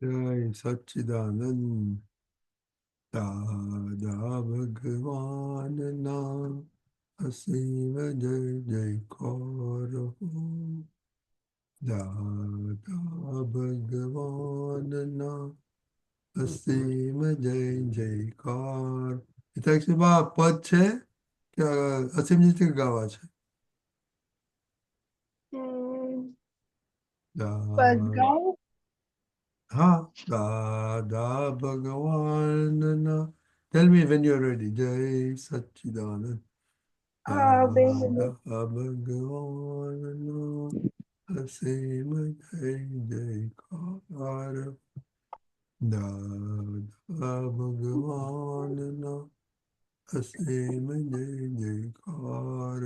जय सच्चिदानंद दादा भगवान ना असीम जय जयकार हो। दादा भगवान ना અસીમ જય જયકાર. હિતાક્ષીબા પદ છે કે અસીમજીથી ગાવા છે? હમ, પદ દા ગાઉં? હા, દાદા ભગવાનના. Tell me when you are ready. જય સચ્ચિદાનંદ હા, 2 મિનિટ. દાદા ભગવાનના અસીમ જય જયકાર. દાદા ભગવાનના અસીમ જય જયકાર.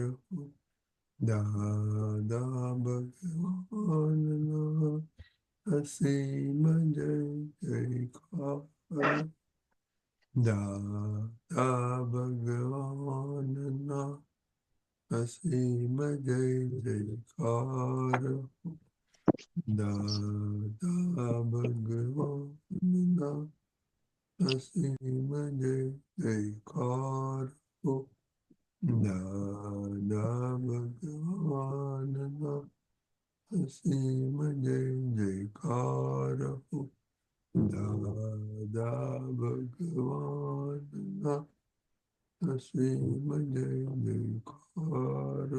દાદા ભગવાનના અસીમ જય જયકાર. દાદા ભગવાનના અસીમ જય જયકાર. દાદા ભગવાનના અસીમ જય જયકાર. દાદા ભગવાનના અસીમ જય જયકાર. દાદા ભગવાનના અસીમ જય જયકાર.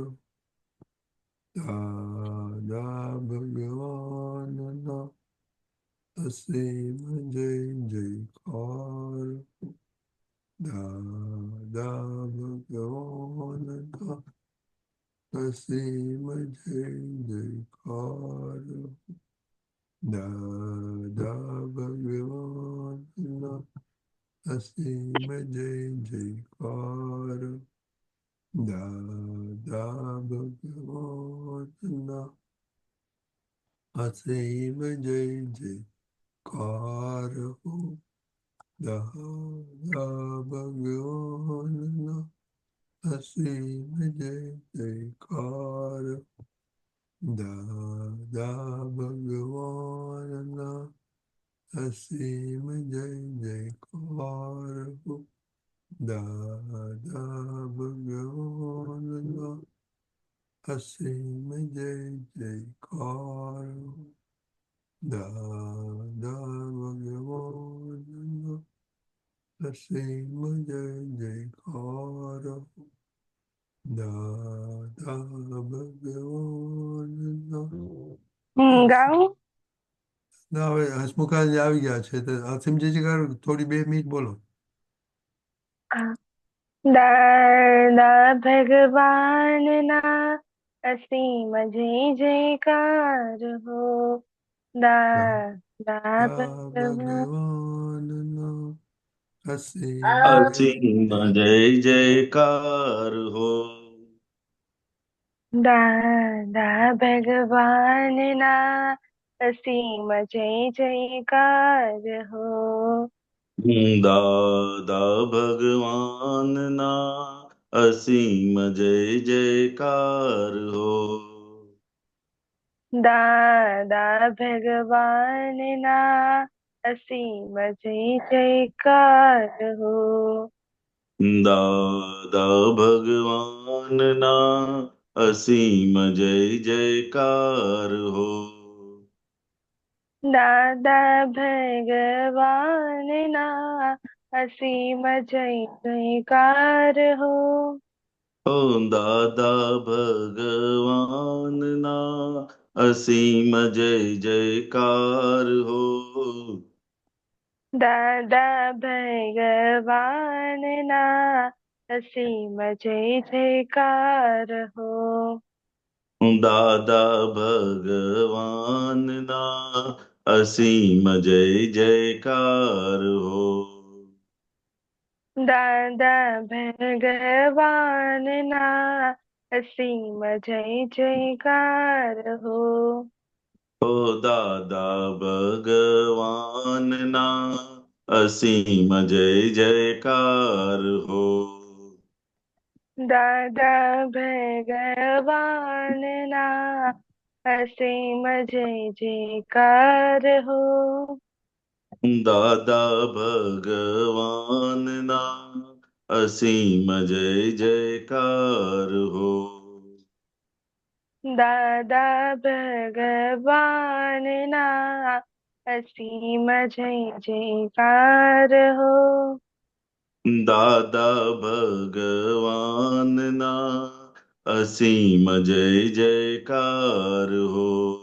દાદા ભગવાનના અસીમ જય જયકાર. દાદા ભગવાનના અસીમ જય જયકાર. દાદા ભગવાનના અસીમ જય જયકાર. દાદા ભગવાનના અસીમ જય જયકાર. દાદા ભગવાનના અસીમ જય જયકાર. દાદા ભગવાનના અસીમ જય જયકાર. દાદા ભગવાનના અસીમ જય જયકાર. દાદા ભગવાનના અસીમ જય જયકાર. દાદા ભગવાનના ગાઉં? ના, હવે હસમુખાજી આવી ગયા છે તો અસીમજી થોડી 2 મિનિટ બોલો. હા. દાદા ભગવાનના અસીમ જય જયકાર હો. દાદા ભગવાન. ભગવાનના અસીમ જય અસીમ જય જયકાર હો. દાદા ભગવાનના અસીમ જય જયકાર હો. દાદા ભગવાનના અસીમ જય જયકાર હો. દાદા ભગવાનના અસીમ જય જયકાર હો. દાદા ભગવાનના અસીમ જય જયકાર હો. દાદા ભગવાનના અસીમ જય જયકાર હો. ઓ દાદા ભગવાનના અસીમ જય જયકાર હો. દાદા ભગવાનના અસીમ જય જયકાર હો. દાદા ભગવાનના અસીમ જય જયકાર હો. દાદા ભગવાનના અસીમ જય જયકાર હો. ઓ દાદા ભગવાનના અસીમ જય જયકાર હો. દાદા ભગવાનના અસીમ જય જયકાર હો. દાદા ભગવાનના અસીમ જય જયકાર હો. દાદા ભગવાનના અસીમ જય જયકાર હો. દાદા ભગવાનના અસીમ જય જયકાર હો.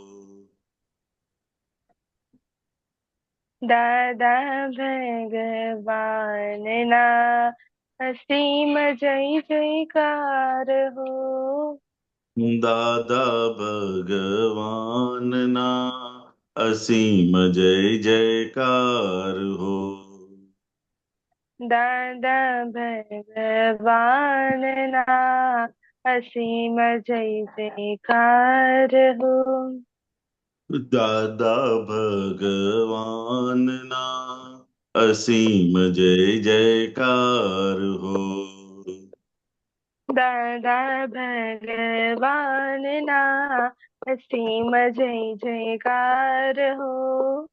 દાદા ભગવાનના અસીમ જય જયકાર હો. દાદા ભગવાનના અસીમ જય જયકાર હો. દાદા ભગવાનના અસીમ જય જયકાર હો. દાદા ભગવાનના અસીમ જય જયકાર હો. દાદા ભગવાનના અસીમ જય જયકાર હો.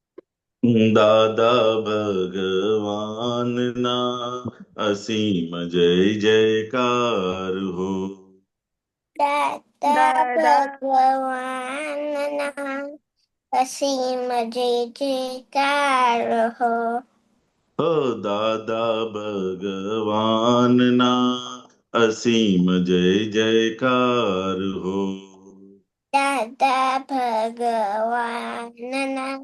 દાદા ભગવાનના અસીમ જય જયકાર હો. દાદા ભગવાનના અસીમ જય જયકાર હો. હો દાદા ભગવાનના અસીમ જય જયકાર હો. દાદા ભગવાનના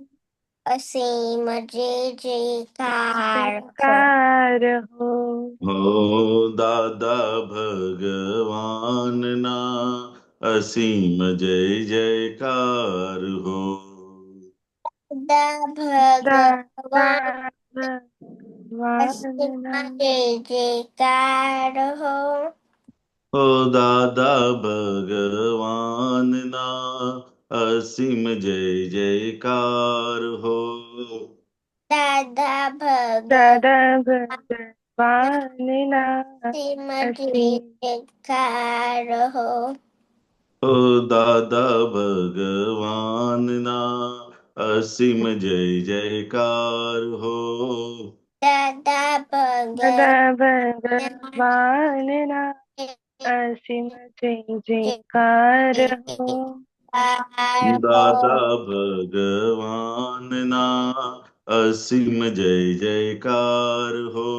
અસીમ જય જયકાર હો. જયકાર હો. હો દાદા ભગવાનના અસીમ જય જયકાર હો. દાદા ભગવાન દાદા અસીમ ભગવાનના જય જયકાર હો. હો દાદા ભગવાનના અસીમ જય જયકાર હો. દાદા દાદા ભગવાન ભગવાનના અસીમ જય અસીમ જયકાર હો. હો દાદા ભગવાનના અસીમ જય જયકાર હો. દાદા દાદા ભગવાન ભગવાનના અસીમ જય જયકાર હો. દાદા ભગવાનના અસીમ જય જયકાર હો.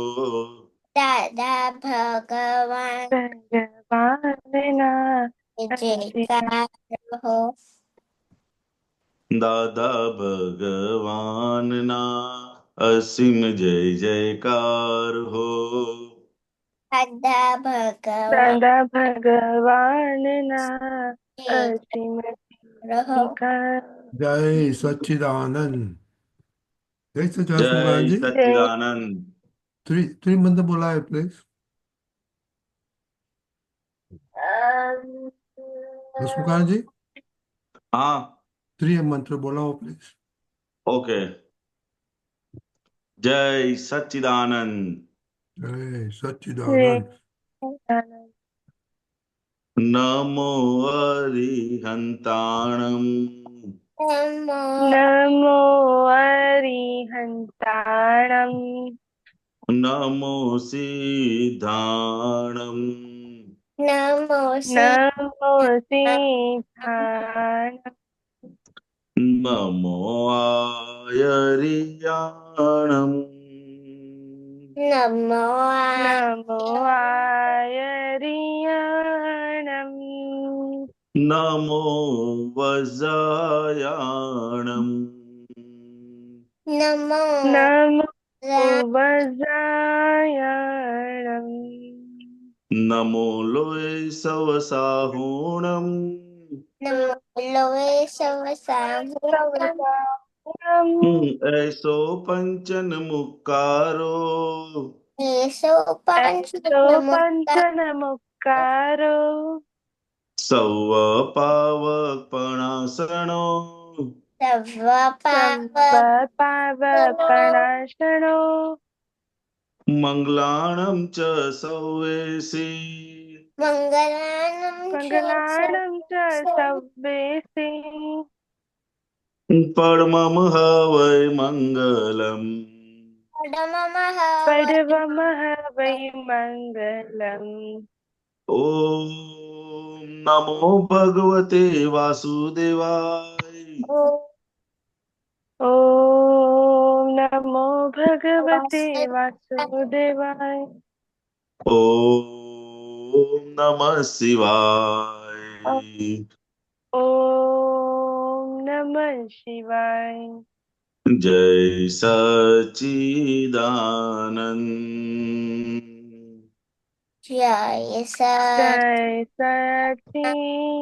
દાદા ભગવાન ભગવાનના અસીમ જયકાર હો. દાદા ભગવાનના અસીમ જય જયકાર હો. દાદા ભગવાન દાદા ભગવાનના અસીમ રહો. જયકાર જય સચ્ચિદાનંદ. જય સચ્ચિદાનંદ જય હસમુખાનંદજી. સચ્ચિદાનંદ. ત્રી મંત્ર બોલાવે પ્લીઝ. હસમુખાનંદજી હા મંત્ર બોલાવો પ્લીઝ. ઓકે. જય સચ્ચિદાનંદ. જય સચ્ચિદાનંદ. નમો અરિહંતાણમ. નમો નમો અરિહંતાણમ. નમો સિદ્ધાણમ. નમો નમો સિદ્ધાણમ. નમો આયરિયાણમ. નમો નમો આયરિયાણમ. નમો વજ્રાયાણમ. નમો નમો વજ્રાયણમ. નમો લોય સવસાહુણમ. નમો લોય સવસાહુણમ. એસો પંચન મુક્કારો. એસો પાંચ એસો નમસ્કાર. પંચન મુક્કારો. સૌ પાવકપણાસણો. સર્વ સર્વ પાપ પાવપણાશણો. મંગલાણમ ચ સૌવેસી. મંગલાનમ ચ મંગલાણં ચ સવ્વેસી. परमं हवै मङ्गलम् परमः वै मङ्गलम् ॐ नमो भगवते वासुदेवाय ॐ नमो भगवते वासुदेवाय ॐ नमः शिवाय ॐ नमः शिवाय जय सच्चिदानंद जय सच्चिदानंद जय सच्चिदानंद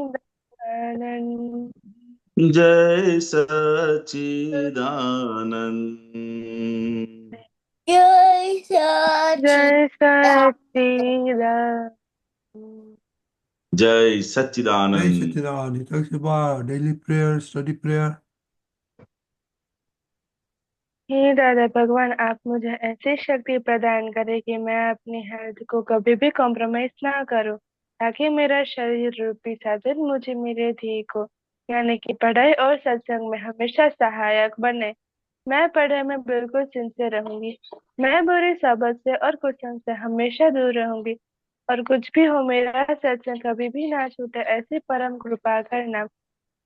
जय सच्चिदानंद जय जय सच्चिदानंद सच्चिदानंद जय Jai Sachchidanand Satchidanand. He talks about daily prayer, study prayer. हे दादा भगवान, आप मुझे ऐसी शक्ति प्रदान करें कि मैं अपनी हेल्थ को कभी भी कॉम्प्रोमाइज ना करूं, ताकि मेरा शरीर रूपी साधन मुझे मेरे ध्येय को यानी कि पढ़ाई और सत्संग में हमेशा सहायक बने। मैं पढ़ाई में बिल्कुल सिंसियर रहूंगी। मैं बुरी सोबत से और कुसंग से हमेशा दूर रहूंगी, और कुछ भी हो मेरा सत्संग कभी भी ना छूटे, ऐसी परम कृपा करना।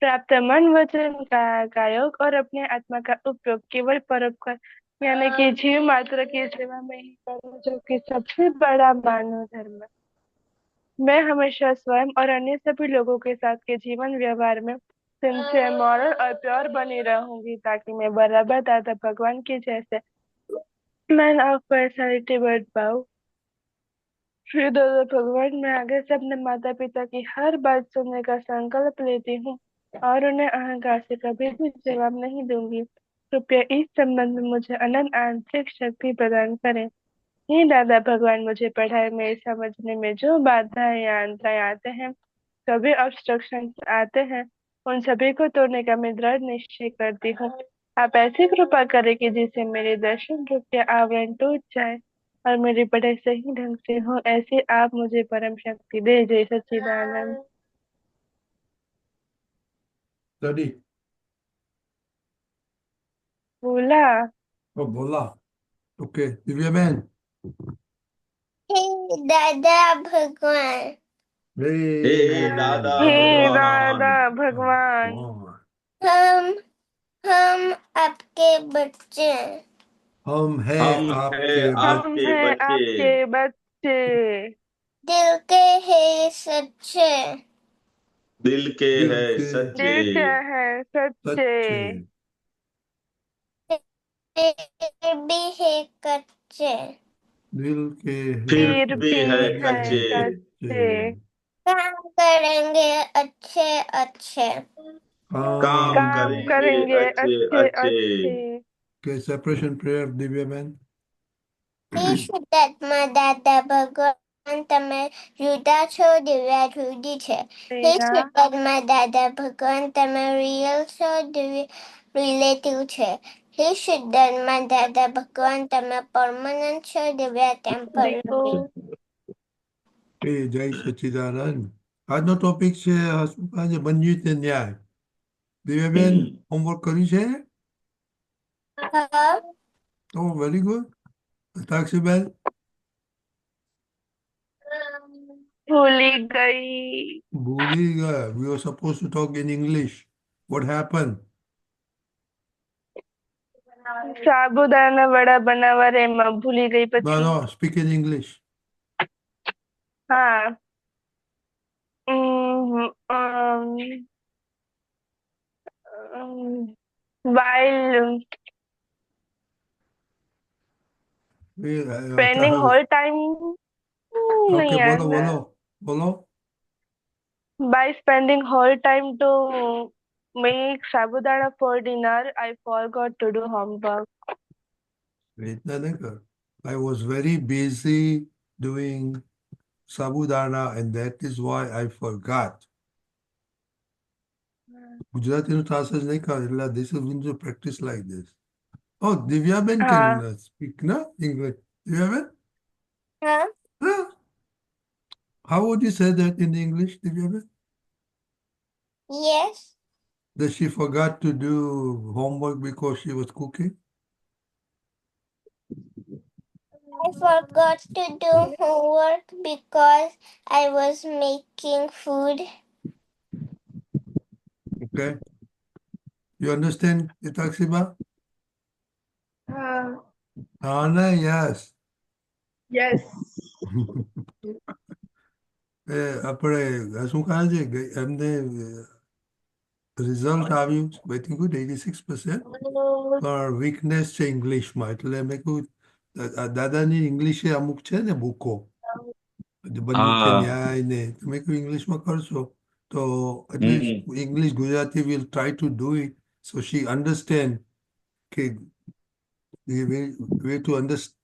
प्राप्त मन वचन का योग और अपने आत्मा का उपयोग केवल परोपकार यानी कि जीव मात्र की सेवा में ही करूं, जो कि सबसे बड़ा मानव धर्म है। मैं हमेशा स्वयं और अन्य सभी लोगों के साथ के जीवन व्यवहार में सिंसियर, मॉरल और प्योर बनी रहूंगी, ताकि मैं बराबर दादा भगवान के जैसे मैन ऑफ पर्सनैलिटी बन पाऊं। श्री दादा भगवान, मैं आगे से अपने माता पिता की हर बात सुनने का संकल्प लेती हूँ और उन्हें अहंकार से कभी भी जवाब नहीं दूंगी। कृपया इस संबंध में मुझे अनंत आंतरिक शक्ति प्रदान करें। हे दादा भगवान, मुझे पढ़ाई में समझने में जो बाधाएं या अंतराय आते हैं, सभी ऑब्स्ट्रक्शन आते हैं, उन सभी को तोड़ने का मैं दृढ़ निश्चय करती हूँ। आप ऐसी कृपा करें कि जिससे मेरे दर्शन रूप के आवरण टूट जाए और मेरी पढ़ाई सही ढंग से हो, ऐसी आप मुझे परम शक्ति दे। जय सच्चिदानंद। Study. बोला। Oh, bola. Okay. Divya Ben. हे दादा भगवान, हे Hey. दादा हे भगवान दादा भगवान, Oh. हम हम आपके बच्चे हैं। हम हैं हम हैं आपके हम आपके बच्चे। हैं बच्चे आपके बच्चे, दिल के हैं सच्चे, दिल के दिल हैं के सच्चे दिल के हैं सच्चे, सच्चे, फिर भी है कच्चे, दिल के फिर हैं फिर भी भी है सच्चे, है कच्चे कच्चे। सच्चे। काम करेंगे अच्छे अच्छे, काम काम काम करेंगे करेंगे अच्छे अच्छे अच्छे अच्छे। के separation prayer, Divya Ben. हे શુદ્ધાત્મા દાદા ભગવાન, તમે જુદા છો, દિવ્યા જુદી છે. હે तेरा શુદ્ધાત્મા દાદા ભગવાન, તમે રિયલ છો, દિવ્ય રિલેટિવ છે. હે શુદ્ધાત્મા દાદા ભગવાન, તમે પરમનન્ટ છો, દિવ્યા ટેમ્પરરી. देखो એ જય સચ્ચિદાનંદ. આજનો ટોપિક છે આજે બંધ્યુત ન્યાય. દિવ્યાબેન હોમવર્ક કર્યું છે? હા, ઓ વેરી ગુડ. સાક્ષીબેન, भूली गई। ભૂલી ગયા. We were supposed to talk in English. What happened? સાબુદાના વડા બનાવવા રે એમાં ભૂલી ગઈ No, પછી. no, speak in English. હા. ઉમ, um, while spending whole time okay, नहीं બોલો आना. બોલો બોલો. By spending whole time to make sabudana for dinner, I forgot to do homework. રીતના નહીં કર. I was very busy doing sabudana and that is why I forgot. ગુજરાતીનું translation નહીં કર. એટલે this is going to practice like this. Oh, Divyaben can हाँ. speak, no? English. Divyaben? હા, Huh? How would you say that in English, Divyaben? yes, That she forgot to do homework because she was cooking? I forgot to do homework because I was making food. Okay. You understand, Itaksiba? No, yes. Yes. આપણે શું કહે છે કે એમને result આવ્યું very good 86%, પણ weakness છે ઇંગ્લિશમાં. એટલે મેં કહ્યું દાદાની ઇંગ્લિશે અમુક છે ને બુકો, બન્યું છે હા ન્યાય ને, તમે કહ્યું ઇંગ્લિશમાં કરશો તો hmm at least English Gujarati will try to do it so she understand કે way to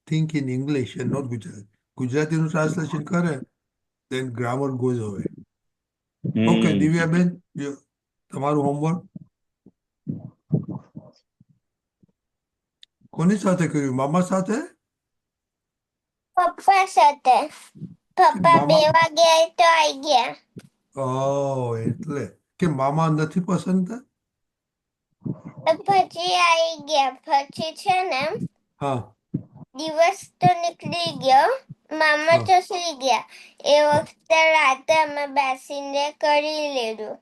think in English and not Gujarati. ગુજરાતીનું ટ્રાન્સલેશન કરે then grammar goes away. Okay, hmm દિવ્યાબેન, તમારું હોમવર્ક કોની સાથે કર્યું? મામા સાથે? પપ્પા સાથે. પપ્પા મામા 2 વાગે તો આવી ગયા. એટલે કે મામા નથી પસંદ? પછી આવી ગયા. પછી છે ને હા દિવસ તો નીકળી ગયો. મામા હા તો સુઈ ગયા. એ વખતે રાતે અમે બેસીને કરી લીધું.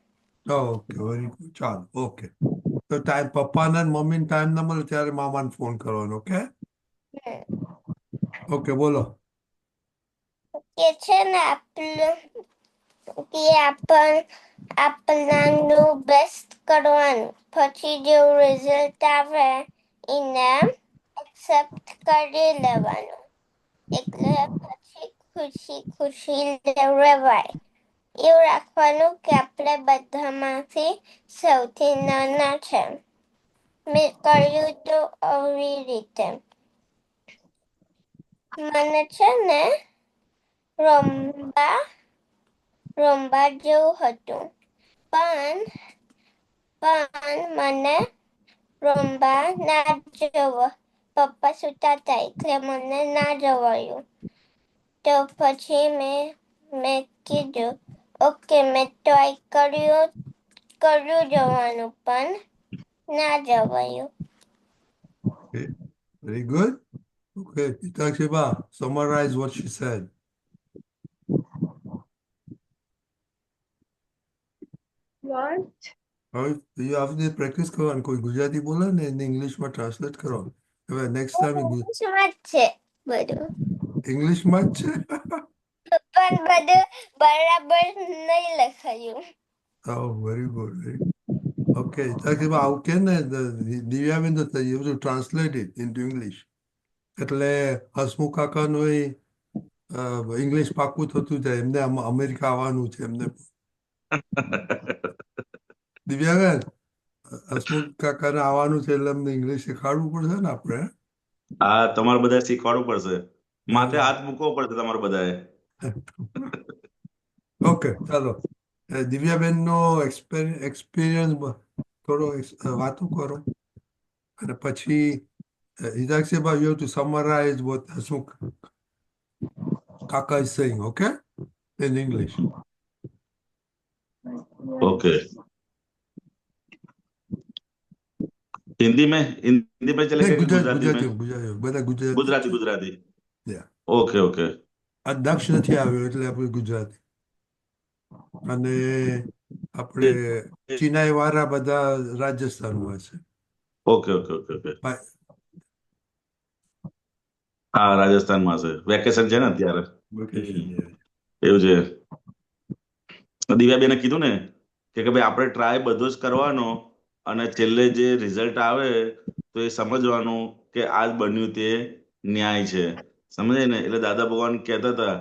Okay, very good. ચાલો, ઓકે. તો ટાઈમ પપ્પાને ને મમ્મીને ટાઈમ ના મળે ત્યારે મામાને ફોન કરવાનો. ઓકે હમ. ઓકે, બોલો. કે છે ને આપણાનું બેસ્ટ કરવાનું. પછી જેવું રિઝલ્ટ આવે એને એક્સેપ્ટ કરી લેવાનું. એટલે પછી ખુશી ખુશી રહેવાય. એવું રાખવાનું કે આપણે બધામાંથી સૌથી નાના છે. મેં કર્યું તો આવી રીતે. મને છે ને રમવા જેવું હતું, પણ મને રમવા ના જવા. પપ્પા સૂતા હતા એટલે મને ના જવાયું. તો પછી મેં કીધું ઓકે, મેં ટ્રાય કર્યું જવાનું, પણ ના જવાયું. Very good. Okay, Itakshiba, summarize what she said. What? હવે you have to practice કરવાનું. કોઈ ગુજરાતી બોલે ને એને ઇંગ્લિશમાં ટ્રાન્સલેટ કરવાનું. હવે નેક્સ્ટ ટાઈમ ઇંગ્લિશમાં જ છે બધું, ઇંગ્લિશમાં જ છે. પણ બધું બરાબર નહીં લખાયું. Oh, very good. Very good. Okay, Itakshiba, આવું કે ને દિવ્યાબેન તો you have to translate it into English. એટલે હસમુખ કાકાનું એ ઇંગ્લિશ પાકું થતું જાય. એમને અમેરિકા આવવાનું છે એમને. દિવ્યાબેન, હસમુખ કાકાને આવવાનું છે એટલે અમને ઇંગ્લિશ શીખવાડવું પડશે ને આપણે. હા તમારે બધા શીખવાડવું પડશે. માથે હાથ મૂકવો પડશે તમારે બધાએ. ઓકે, ચાલો. દિવ્યાબેનનો એક્સપિરિયન્સ થોડો વાતો કરો અને પછી Hidaksheba, you have to summarize what Hasmukh Kaka is saying, okay? In English. Okay Hindi में चलेगा कि गुजराती में? ગુજરાતી બધા ગુજરાતી. गुजराती. Yeah. ओके આ દક્ષ નથી આવ્યો એટલે આપણે ગુજરાતી. અને આપણે ચિનાઈ વાળા બધા રાજસ્થાનમાં છે. ओके હા રાજસ્થાનમાં છે. વેકેશન છે ને અત્યારે. Vacation, yeah. એવું છે. દિવ્યાબેને કીધું ને કે ભાઈ આપણે ટ્રાય બધો જ કરવાનો અને છેલ્લે જે રિઝલ્ટ આવે તો એ સમજવાનું કે આ જ બન્યું તે ન્યાય છે. સમજે ને? એટલે દાદા ભગવાન કહેતા હતા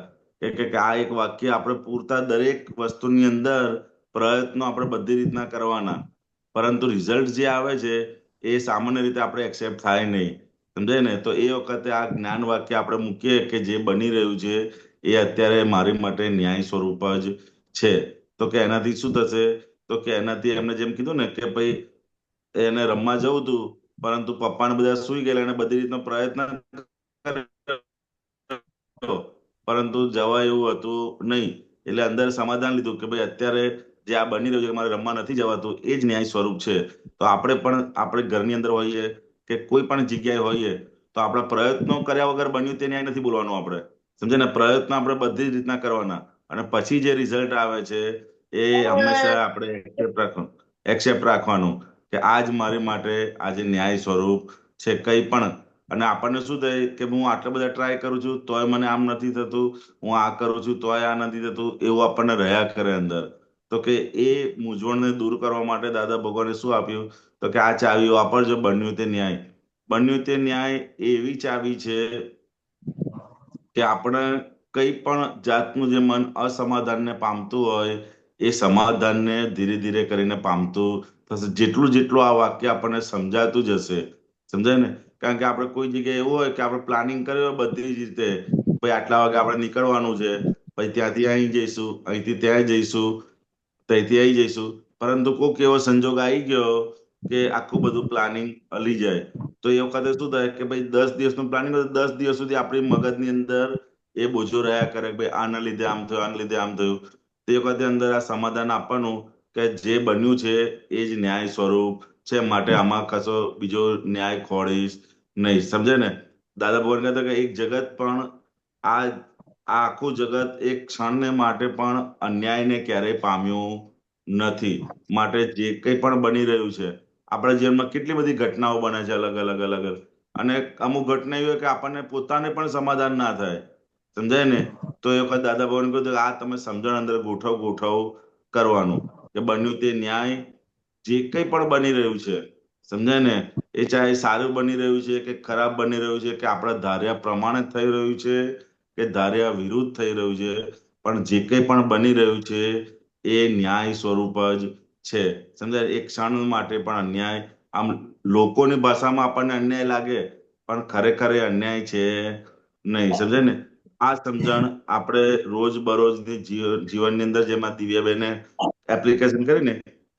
કે આ એક વાક્ય આપણે પૂરતા દરેક વસ્તુની અંદર પ્રયત્નો આપણે બધી રીતના કરવાના, પરંતુ રિઝલ્ટ જે આવે છે એ સામાન્ય રીતે આપણે એક્સેપ્ટ થાય નહીં. સમજાય ને? તો એ વખતે આ જ્ઞાન વાક્ય આપણે મૂકીએ કે જે બની રહ્યું છે એ અત્યારે મારી માટે ન્યાય સ્વરૂપ જ છે. તો કે એનાથી શું થશે? તો કે એનાથી એમને જેમ કીધું ને કે ભાઈ એને રમવા જવું હતું પરંતુ પપ્પાને બધા સુઈ ગયેલા એને બધી રીતનો પ્રયત્ન કર્યો પરંતુ જવા એવું હતું નહીં. એટલે અંદર સમાધાન લીધું કે ભાઈ અત્યારે જે આ બની રહ્યું છે કે મારે રમવા નથી જવાતું એ જ ન્યાય સ્વરૂપ છે. તો આપણે ઘરની અંદર હોઈએ કે કોઈ પણ જગ્યાએ હોઈએ તો આપણા પ્રયત્નો કર્યા વગર બન્યું તે ન્યાય નથી બોલવાનું આપણે. સમજે ને? પ્રયત્ન આપણે બધી જ રીતના કરવાના અને પછી જે રિઝલ્ટ આવે છે એ હંમેશા આપણે એક્સેપ્ટ રાખવાનું કે આ જ મારી માટે આજે ન્યાય સ્વરૂપ છે. કંઈ પણ અને આપણને શું થાય કે હું આટલા બધા ટ્રાય કરું છું તોય મને આમ નથી થતું, હું આ કરું છું તોય આ નથી થતું, એવું આપણને રહ્યા કરે અંદર. તો કે એ મૂંઝવણને દૂર કરવા માટે દાદા ભગવાને શું આપ્યું? તો કે આ ચાવી વાપરજો, બન્યું તે ન્યાય. બન્યું તે ન્યાય એવી ચાવી છે કે આપણે કઈ પણ જાતનું જે મન અસમાધાનને પામતું હોય એ સમાધાનને ધીરે ધીરે કરીને પામતું થશે. જેટલું આ વાક્ય આપણને સમજાતું જશે, સમજાય ને? કારણ કે આપણે કોઈ જગ્યાએ એવું હોય કે આપણે પ્લાનિંગ કર્યું હોય બધી જ રીતે, ભાઈ આટલા વાગે આપણે નીકળવાનું છે, પછી ત્યાંથી અહીં જઈશું, અહીંથી ત્યાં જઈશું, ત્યાંથી અહીં જઈશું, પરંતુ કોઈક એવો સંજોગ આવી ગયો કે આખું બધું પ્લાનિંગ હલી જાય. તો એ વખતે શું થાય કે ભાઈ 10 દિવસનું પ્લાનિંગ હોય 10 દિવસ સુધી આપણી મગજની અંદર એ બોજો રહ્યા કરે કે ભાઈ આના લીધે આમ થયું, આના લીધે આમ થયું. તે વખતે અંદર આ સમાધાન આપવાનું કે જે બન્યું છે એ જ ન્યાય સ્વરૂપ છે, માટે આમાં કશો બીજો ન્યાય ખોળીશ નહીં. સમજે ને? દાદા ભગવાન કહેતા કે એક જગત પણ આ આખું જગત એક ક્ષણને માટે પણ અન્યાયને ક્યારેય પામ્યું નથી. માટે જે કંઈ પણ બની રહ્યું છે આપણા જીવનમાં કેટલી બધી ઘટનાઓ બને છે અલગ અલગ અલગ અલગ, અને અમુક ઘટના એવી હોય કે આપણને પોતાને પણ સમાધાન ના થાય. સમજાય ને? તો એ વખત દાદા ભગવાન કહ્યું કે આ તમે સમજણ અંદર ગોઠવ કરવાનું કે બન્યું તે ન્યાય જે કંઈ પણ બની રહ્યું છે, સમજાય ને? એ ચાહે સારું બની રહ્યું છે કે ખરાબ બની રહ્યું છે કે આપણા ધાર્યા પ્રમાણે થઈ રહ્યું છે કે ધાર્યા વિરુદ્ધ થઈ રહ્યું છે, પણ જે કંઈ પણ બની રહ્યું છે એ ન્યાય સ્વરૂપ જ છે. સમજાય? એક ક્ષણ માટે પણ અન્યાય, આમ લોકોની ભાષામાં આપણને અન્યાય લાગે પણ ખરેખર એ અન્યાય છે નહીં. સમજાય ને? આ સમજણ આપણે રોજબરોજની જીવનની અંદર જેમાં દિવ્યાબેને એપ્લિકેશન કરીને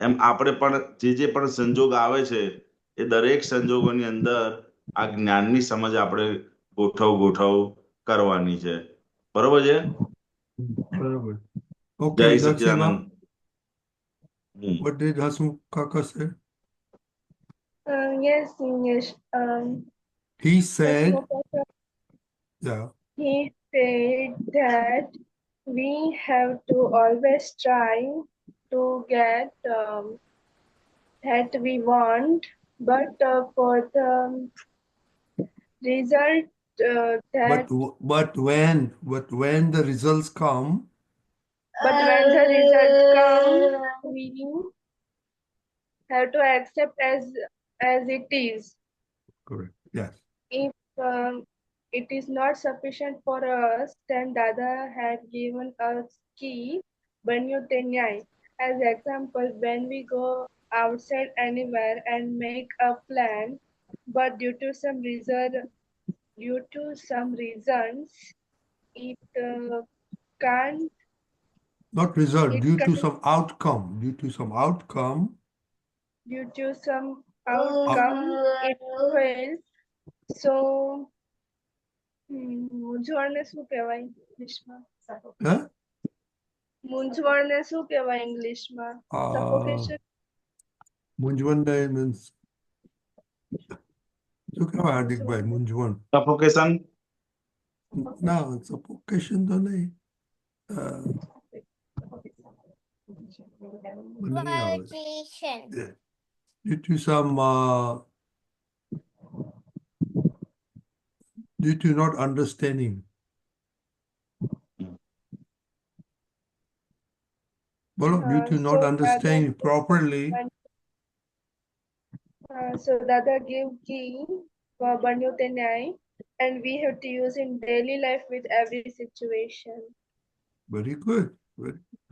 એમ આપણે પણ જે પણ સંજોગ આવે છે એ દરેક સંજોગોની અંદર આ જ્ઞાનની સમજ આપણે ગોઠવ કરવાની છે. બરોબર છે? બરાબર. જય Okay, Daxiba, Sachchidanand. what did Hasmukh Kaka say? Yes, English. He said, yeah, He said that we have to always try to get that we want, but for the result that but when the results come, but when the result comes, we have to accept as it is. correct, yes. If it is not sufficient for us, then Dada had given us key Banyu Te Nyai. As example, when we go outside anywhere and make a plan, but due to some reasons, it can't. Not result, It due to can't. some outcome, Due to some outcome, it fails. So, મૂંઝવણને શું કહેવાય ઇંગ્લિશમાં? huh? મૂંઝવણને શું કહેવાય ઇંગ્લિશમાં? Suffocation. મૂંઝવણ means શું કહેવાય હાર્દિકભાઈ? મૂંઝવણ? સફોકેશન. ના, suffocation તો નહીં. નહીં આવે. Vibration. Yeah. Due to some due to not understanding. Bolo, due to not understanding properly. So Dada gave key for Banyu Te Nyai, and we have to use in daily life with every situation. Very good.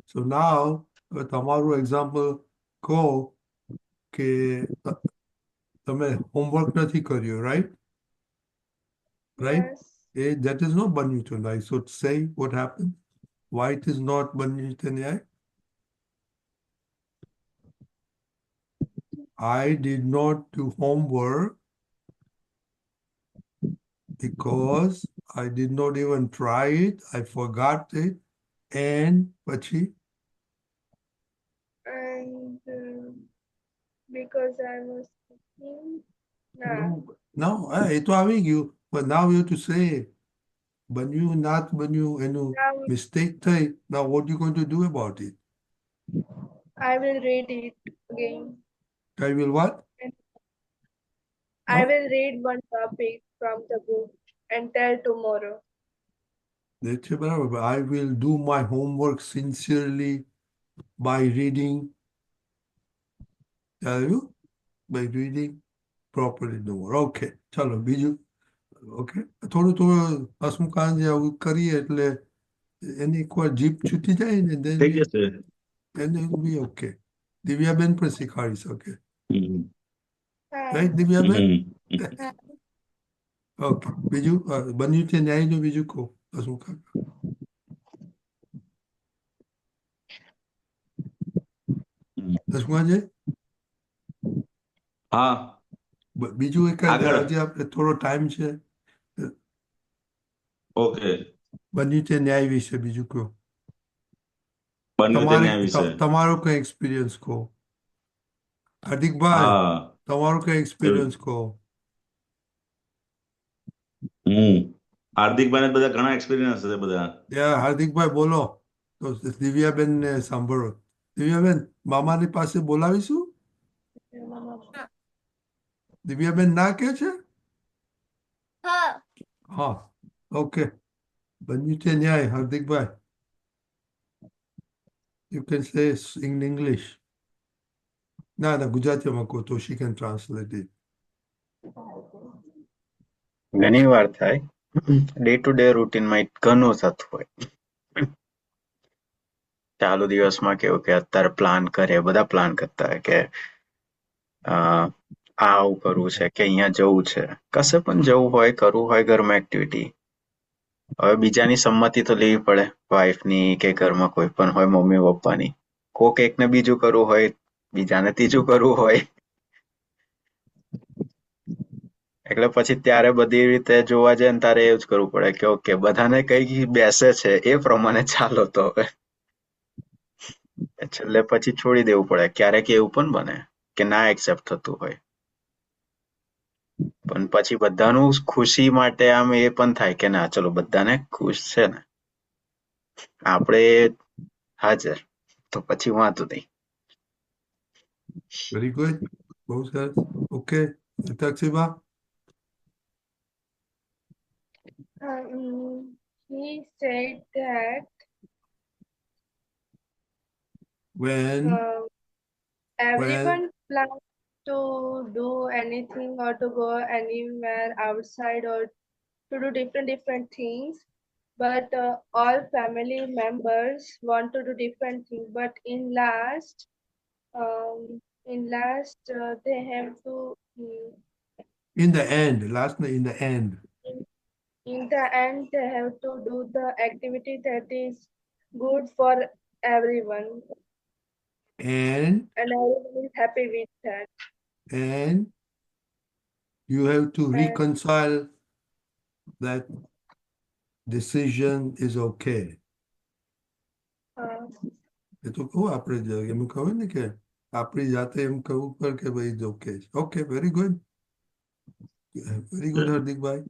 So now, તમારું example કહો કે તમે homework નથી કર્યો, right? Right? Yes. That is not Banyu Te Nyai. So say what happened. Why it is not Banyu Te Nyai? I did not do homework because I did not even try it. I forgot it. And pachi because I was thinking. Nah. No, એ તો આવી ગયું. But now you have to say બન્યું, not બન્યું, એનું Now mistake થઈ. Now what you going to do about it? I will read it again. I will what? I Huh? will read one topic from the book and tell tomorrow. That's બરાબર. But I will do my homework sincerely by reading. Tell you? By reading properly the word. Okay. ચાલો બીજું. Okay. થોડું હસમુખાન જે આવું કરીએ એટલે એની એકવાર jeep છૂટી જાય ને then થઈ જશે. it will be okay. દિવ્યાબેન પણ શીખવાડી શકે. હમ. Right, દિવ્યાબેન? હમ. ઓકે. બીજું બન્યું છે ન્યાયનું બીજું કહો હસમુખાન. હસમુખાનજી? હા, બીજું એક આગળ. આજે આપણે થોડો ટાઈમ છે. ઓકે. બન્યું છે ન્યાય વિશે બીજું કહો. બન્યું તે ન્યાય વિશે. તમારો કઈ એક્સપિરિયન્સ કહો. હાર્દિકભાઈ, હા. તમારો કઈ એક્સપિરિયન્સ કહો. હાર્દિકભાઈને બધા ઘણા એક્સપિરિયન્સ છે બધા. હાર્દિકભાઈ બોલો તો દિવ્યાબેન ને સાંભળો. દિવ્યાબેન મામાની પાસે બોલાવીશું. દિવ્યાબેન ના કે છે. હા હા ઓકે. બન્યું છે ન્યાય હાર્દિકભાઈ. You can say in English. ના ગુજરાતીમાં કહો તો શી કેન ટ્રાન્સલેટ ઇટ. ઘણી વાર થાય ડે ટુ ડે રૂટીનમાં ઘણું થતું હોય. ચાલુ દિવસમાં કેવું કે અત્યારે પ્લાન કરે, બધા પ્લાન કરતા હોય કે આવું કરવું છે કે અહીંયા જવું છે, કશે પણ જવું હોય, કરવું હોય ઘરમાં એક્ટિવિટી. હવે બીજાની સંમતિ તો લેવી પડે, વાઈફની કે ઘરમાં કોઈ પણ હોય, મમ્મી પપ્પાની. કોક એકને બીજું કરવું હોય, બીજાને ત્રીજું કરવું હોય. એટલે પછી ત્યારે બધી રીતે જોવા જાય ને તારે એવું જ કરવું પડે કે ઓકે બધાને કઈ બેસે છે એ પ્રમાણે ચાલો તો હવે. છેલ્લે પછી છોડી દેવું પડે. ક્યારેક એવું પણ બને કે ના એક્સેપ્ટ થતું હોય, પણ પછી બધાનું ખુશી માટે આમ એ પણ થાય કે ના ચલો બધાને ખુશ છે ને આપણે હાજર, તો પછી વાંધો નહીં. Very good. બહુ સરસ. Okay તકસીબા. He said that when everyone plans to do anything or to go anywhere outside or to do different things, but all family members want to do different things. But in last they have to in the end last night in the end in the end they have to do the activity that is good for everyone, and everyone is happy with that. And you have to reconcile that decision is okay. એ તો કહું આપણે એમ કહું ને કે આપણી જાતે એમ કહું પર કે ભાઈ is okay. Okay very good. Very good Hardikbhai.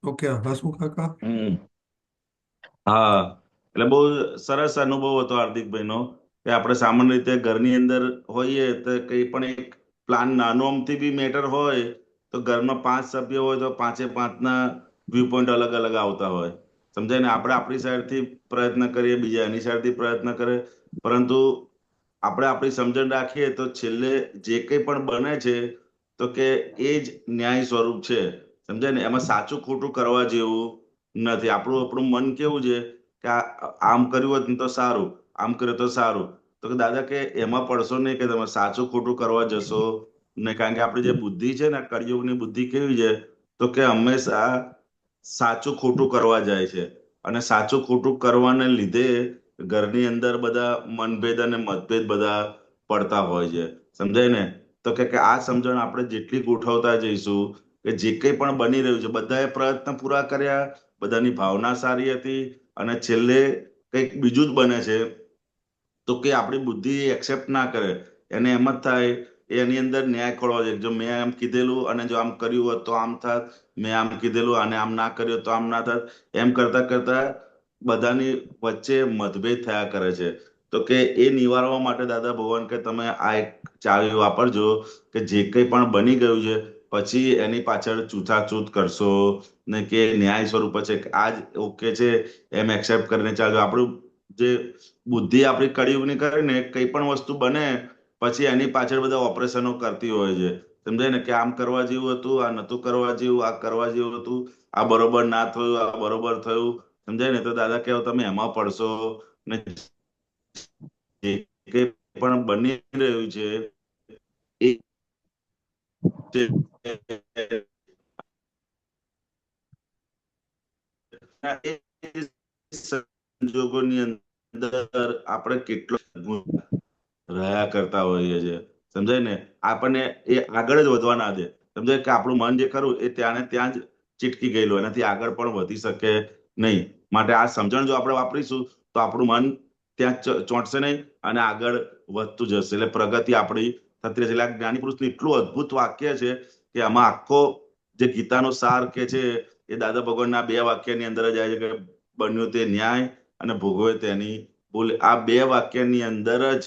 Okay Hasmukh કાકા. હા, એટલે બહુ સરસ અનુભવ હતો હાર્દિકભાઈનો કે આપણે સામાન્ય રીતે ઘરની અંદર હોઈએ તો કંઈ પણ એક પ્લાન નાનો અમથી બી મેટર હોય તો ઘરમાં 5 સભ્યો હોય તો 5 વ્યૂ પોઈન્ટ અલગ અલગ આવતા હોય. સમજાય ને? આપણે આપણી સાઈડથી પ્રયત્ન કરીએ, બીજા એની સાઈડથી પ્રયત્ન કરે, પરંતુ આપણે આપણી સમજણ રાખીએ તો છેલ્લે જે કંઈ પણ બને છે તો કે એ જ ન્યાય સ્વરૂપ છે. સમજાય ને? એમાં સાચું ખોટું કરવા જેવું નથી. આપણું મન કેવું છે કે આમ કર્યું હોત ને તો સારું, આમ કર્યું તો સારું. તો કે દાદા કે એમાં પડશો નહીં કે તમે સાચું ખોટું કરવા જશો નહીં. કારણ કે આપણી જે બુદ્ધિ છે ને, કળિયુગની બુદ્ધિ કેવી છે તો કે હંમેશા સાચું ખોટું કરવા જાય છે. અને સાચું ખોટું કરવાને લીધે ઘરની અંદર બધા મનભેદ અને મતભેદ બધા પડતા હોય છે. સમજાય ને? તો કે આ સમજણ આપણે જેટલી ગોઠવતા જઈશું કે જે કંઈ પણ બની રહ્યું છે બધાએ પ્રયત્ન પૂરા કર્યા, બધાની ભાવના સારી હતી, અને છેલ્લે કંઈક બીજું જ બને છે તો કે આપણી બુદ્ધિ એક્સેપ્ટ ના કરે. એને એમ જ થાય એની અંદર ન્યાય ખોળવો છે. જો મેં આમ કીધેલું અને જો આમ કર્યું હોત તો આમ થાત, મેં આમ કીધેલું અને આમ ના કર્યું તો આમ ના થાત, એમ કરતા કરતા બધાની વચ્ચે મતભેદ થયા કરે છે. તો કે એ નિવારવા માટે દાદા ભગવાન કે તમે આ એક ચાવી વાપરજો કે જે કંઈ પણ બની ગયું છે પછી એની પાછળ છૂતાછૂત કરશો ને કે ન્યાય સ્વરૂપ છે કે આજ ઓકે છે એમ એક્સેપ્ટ કરીને ચાલજો. આપણું જે બુદ્ધિ આપણી કળિયુગની કરે ને કઈ પણ વસ્તુ બને પછી એની પાછળ બધા ઓપરેશનો કરતી હોય છે. સમજાય ને કે આમ કરવા જેવું હતું, આ નતું કરવા જેવું, આ કરવા જેવું હતું, આ બરોબર ના થયું, આ બરોબર થયું. સમજાય ને? તો દાદા કહેવો તમે એમાં પડશો ને જે કંઈ પણ બની રહ્યું છે એ એ સંજોગોની અંદર આપણે કેટલો રહ્યા કરતા હોઈએ છીએ. સમજાય ને? આપણને એ આગળ જ વધવા ના દે. સમજાય કે આપણું મન જે ખરું એ ત્યાં ને ત્યાં જ ચીટકી ગયેલું, એનાથી આગળ પણ વધી શકે નહીં. માટે આ સમજણ જો આપણે વાપરીશું તો આપણું મન ત્યાં ચોંટશે નહીં અને આગળ વધતું જશે. એટલે પ્રગતિ આપણી થતી રહેશે. એટલે આ જ્ઞાની પુરુષનું એટલું અદ્ભુત વાક્ય છે કે આમાં આખો જે ગીતાનો સાર કે છે એ દાદા ભગવાનના 2 વાક્યની અંદર જ આવે છે કે બન્યું તે ન્યાય અને ભોગવે તેની ભૂલ. આ 2 વાક્યની અંદર જ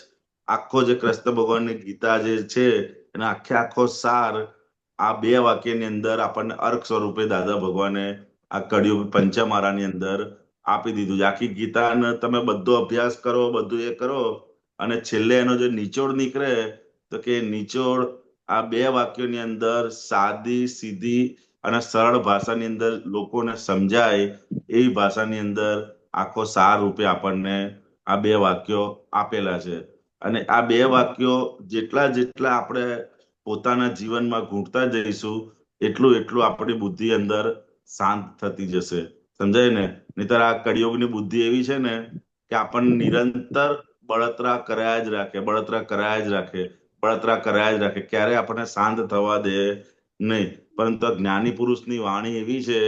આખો જે કૃષ્ણ ભગવાનની ગીતા જે છે એનો આખો સાર આ 2 વાક્યની અંદર આપણને અર્ક સ્વરૂપે દાદા ભગવાને આ કળિયુગ પંચમારાની અંદર આપી દીધું છે. આખી ગીતાને તમે બધો અભ્યાસ કરો, બધું એ કરો અને છેલ્લે એનો જે નિચોડ નીકળે તો કે નિચોડ આ 2 વાક્યોની અંદર સાદી, સીધી અને સરળ ભાષાની અંદર લોકોને સમજાય એવી ભાષાની અંદર આખો સાર રૂપે આપણને આ 2 વાક્યો આપેલા છે. અને આ 2 વાક્યો જેટલા જેટલા આપણે પોતાના જીવનમાં ઘૂંટતા જઈશું એટલું એટલું આપણી બુદ્ધિ અંદર શાંત થતી જશે. સમજાય ને? નહીંતર આ કળિયુગની બુદ્ધિ એવી છે ને કે આપણને નિરંતર બળતરા કર્યા જ રાખે, બળતરા કર્યા જ રાખે, બળતરા કર્યા જ રાખે, ક્યારે આપણને શાંત થવા દે નહીં. પરંતુ જ્ઞાની પુરુષની વાણી એવી છે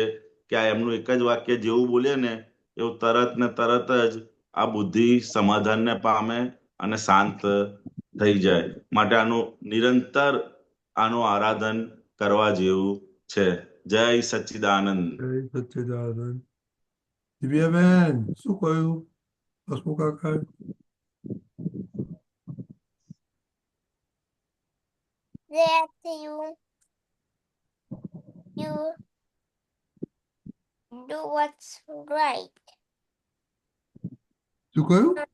કે આ એમનું એક જ વાક્ય જેવું બોલે ને એવું તરત ને તરત જ આ બુદ્ધિ સમાધાનને પામે અને શાંત થઈ જાય. માટે આનું નિરંતર આનું આરાધન કરવા જેવું છે. જય સચ્ચિદાનંદ. જય સચ્ચિદાનંદ. દિવ્યાબેન, શું કહ્યું હસમુખ કાકાએ? that you do what's right. શું કહ્યું?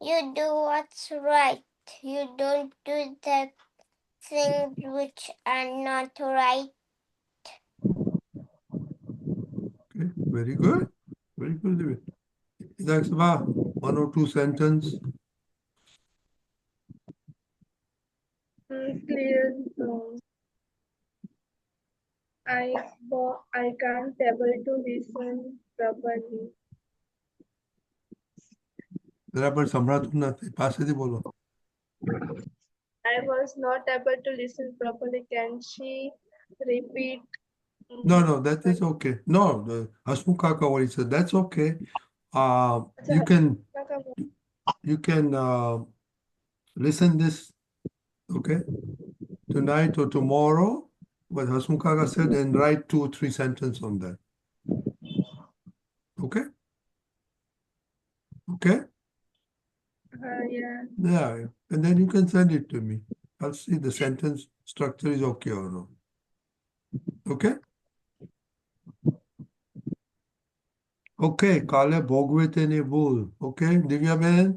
You do what's right. You don't do the things which are not right. Okay, very good. Very good, Divya. Idakshaba, 1 or 2 sentence. Clear. I can't able to listen properly. બરાબર સંભળાતું નથી, પાસેથી બોલો. I was not able to listen properly. Can she repeat? No, that is okay. No, Hasmukh Kaka, what he said, that's okay. You can listen this, okay, tonight or tomorrow, what Hasmukh Kaka said, and write 2 or 3 sentences on that. Okay? Okay? Yeah. Yeah, and then you can send it to me. I'll see the sentence structure is okay or not. Okay? Okay, કાલે ભોગવે તેની ભૂલ. Okay, Divyaben?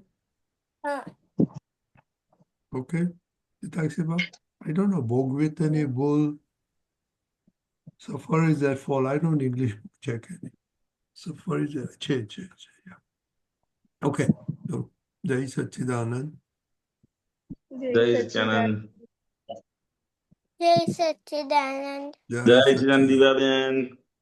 Okay, Itakshiba? I don't know, ભોગવે તેની ભૂલ. Suffer is that fall. I don't English check any. Suffer is that change. Yeah. Okay, so Jai Satchidanand. જય સચ્ચિદાનંદ. Jai Satchidanand. જય સચ્ચિદાનંદ દિવ્યાબેન.